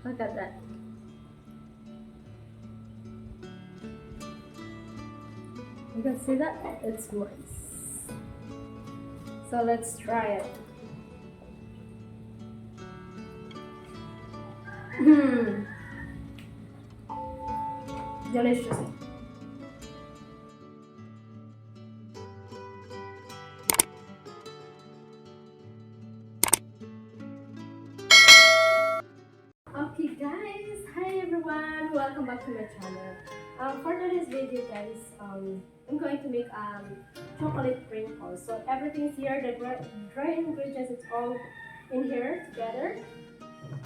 Look at that. You can see that? It's nice. So let's try it. Delicious. Okay guys, hi everyone, welcome back to my channel. For today's video guys, I'm going to make chocolate crinkles. So everything's here, the dry ingredients, it's all in here together.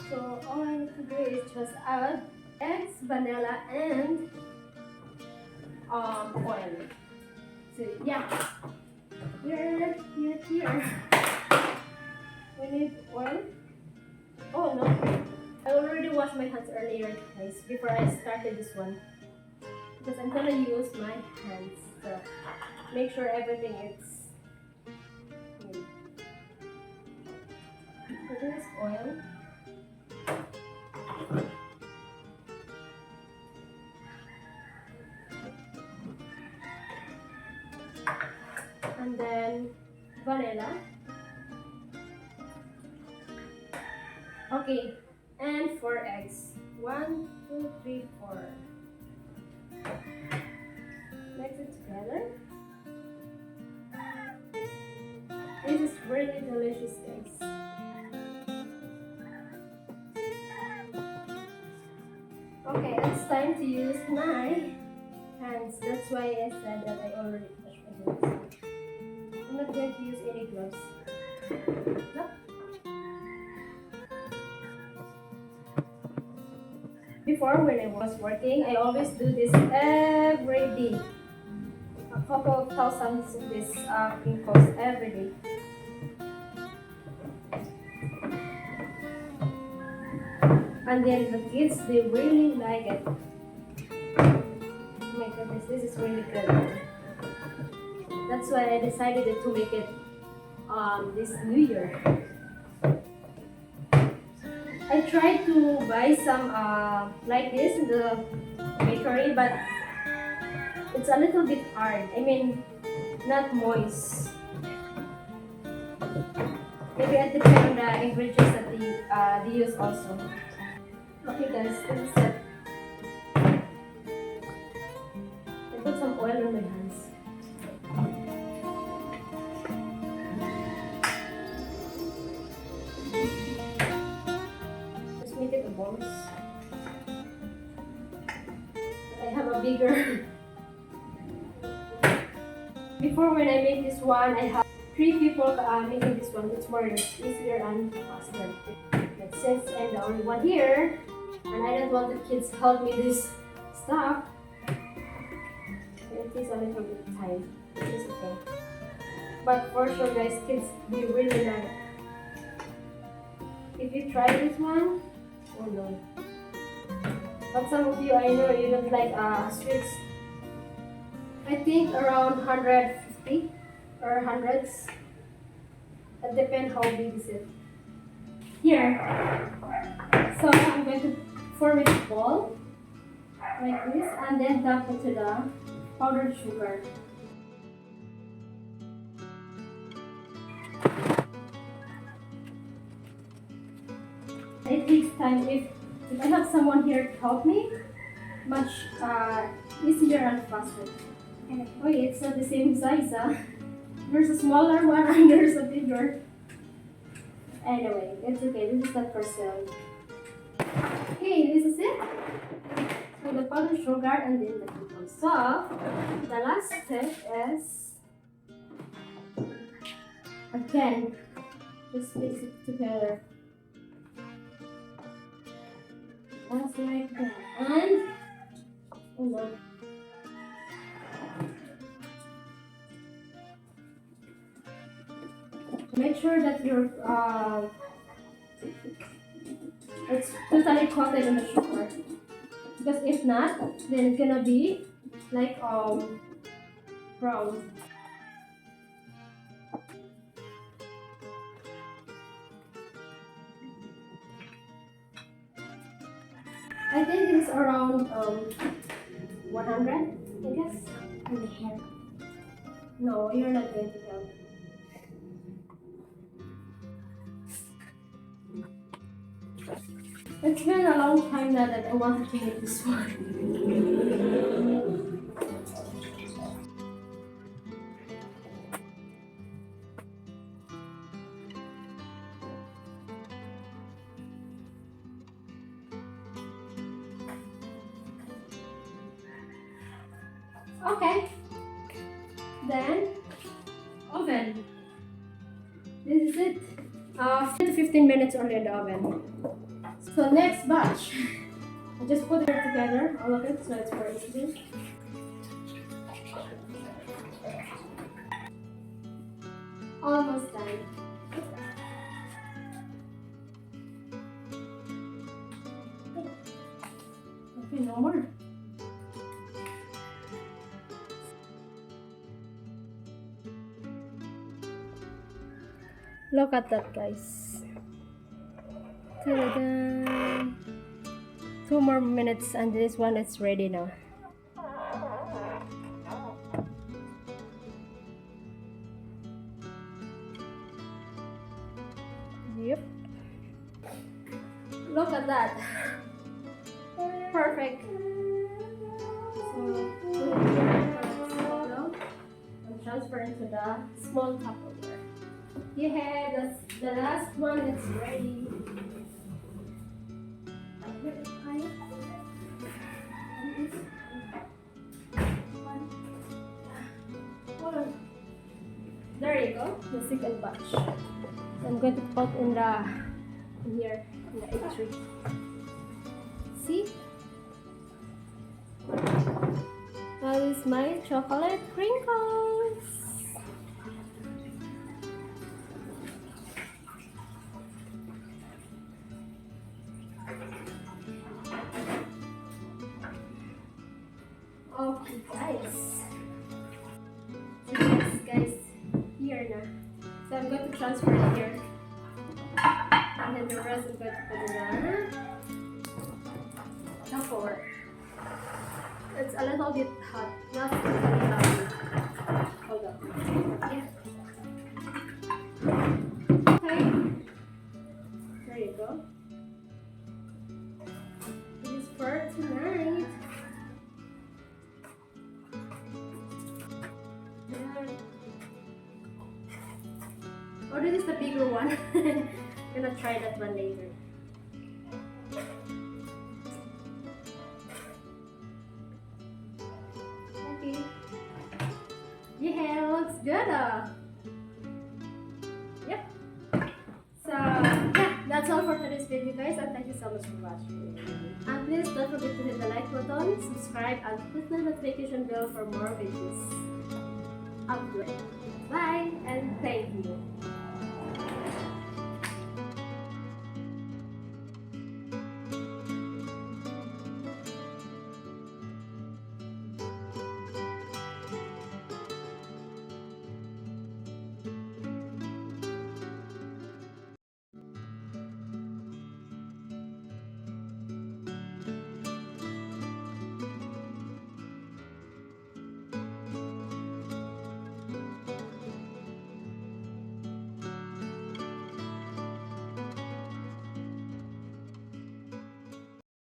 So all I need to do is just add eggs, vanilla, and oil. So yeah, here. We need oil. Oh no, I already washed my hands earlier guys, before I started this one. Because I'm gonna use my hands to make sure everything is clean. So there's oil. And then vanilla. Okay, and 4 eggs. 1, 2, 3, 4. Mix it together. This is really delicious, guys. Okay, it's time to use my hands. That's why I said that I already touched my hands. I'm not going to use any gloves. No. Before, when I was working, I always do this every day. A couple of thousands of these crinkles every day. And then the kids, they really like it. Oh my goodness, this is really good. That's why I decided to make it this New Year. I tried to buy some like this in the bakery, but it's a little bit hard. I mean, not moist. Maybe it depends on the ingredients that they use also. Okay guys, this is it. I put some oil on my hands. Just make it a balls. I have a bigger. Before, when I make this one, I have 3 people making this one. It's more easier and faster. But since I'm the only one here, and I don't want the kids to help me this stuff, it takes a little bit of time. It's okay. But for sure guys, kids, they really love it. If you try this one, oh no. But some of you, I know you don't like sweets. I think around 150 or hundreds. That depends how big is it. Here. So I'm going to form a ball like this and then dump it to the powdered sugar. It takes time. If I have someone here to help me, much easier and faster. Oh yeah, it's not the same size. There's a smaller one and there's a bigger. Anyway, it's okay. This is not for sale. Okay, this is it. So the powdered sugar and then the crinkles. So the last step is again just mix it together. Just like that. And oh no. Make sure that your it's totally coated in the sugar. Because if not, then it's gonna be like brown. I think it's around 100, I guess. And the hair. No, you're not going to help. It's been a long time now that I wanted to make this one. Okay. Then, oven. This is it. 10 to 15 minutes only in the oven. So next batch. I just put it together, all of it, so it's very easy. Almost done. Okay, no more. Look at that, guys. Ta-da! 2 more minutes and this one is ready now. Yep. Look at that. Perfect. So put it here and transfer into the small Tupperware. Yeah, the last one is ready. There you go, the second batch. So I'm going to put in here in the egg tray. See? That is my chocolate crinkles. Okay, guys. So yes, guys, here now. So I'm going to transfer it here. And then the rest I'm going to put in the Tupperware. It's a little bit hot, not really hold on. Yeah. Okay. There you go. This is for tonight. Oh, this is the bigger one. Gonna try that one later. Okay. Yeah, looks good. Yep. So yeah, that's all for today's video, guys, and thank you so much for watching. And please don't forget to hit the like button, subscribe, and click the notification bell for more videos upload. Bye and thank you.